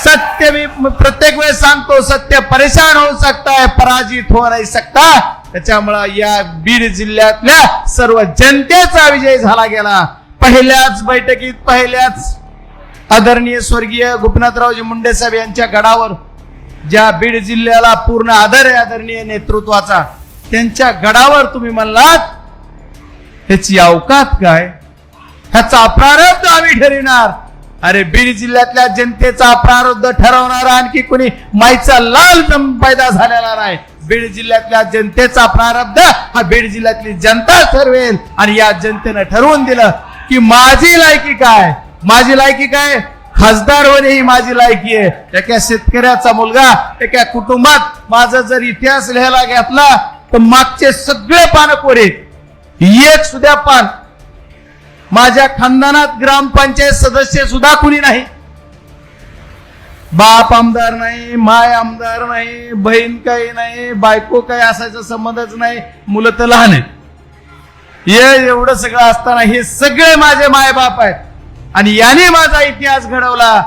सत्य मी प्रत्येक वेळेस सांगतो, सत्य परेशान होऊ सकता है, पराजित हो नहीं सकता. त्याच्यामुळे या बीड जिल्ह्यातल्या सर्व जनतेचा विजय झाला गेला. पहिल्याच बैठकीत, पहिल्याच आदरणीय स्वर्गीय गोपीनाथरावजी मुंडे साहेब यांच्या गडावर, ज्या बीड जिल्ह्याला पूर्ण आदर आहे आदरणीय नेतृत्वाचा, त्यांच्या गडावर तुम्ही म्हणलात ह्याची अवकात काय, ह्याचा प्रारब्ध आम्ही ठरविणार. अरे बीड जिल्ह्यातल्या जनतेचा प्रारब्ध ठरवणारा आणखी कोणी माईचा लाल पैदा झालेला नाही. बीड जिल्ह्यातल्या जनतेचा प्रारब्ध हा बीड जिल्ह्यातली जनता ठरवेल. आणि या जनतेनं ठरवून दिलं की माझी लायकी काय, माझी लायकी काय, खासदार होणे ही माझी लायकी आहे. एका शेतकऱ्याचा मुलगा, एका कुटुंबात माझा जर इतिहास लिहायला घेतला तर मागचे सगळे पान कोरे, एक सुद्धा पान. माझ्या खानदानात ग्रामपंचायत सदस्य सुद्धा कुणी नाही. बाप आमदार नाही, माय आमदार नाही, बहीण काही नाही, बायको काही असायचा संबंधच नाही, मुलं तर लहान आहेत. हे एवढं सगळं असताना हे सगळे माझे मायबाप आहेत. आणि याने माझा इतिहास घडवला.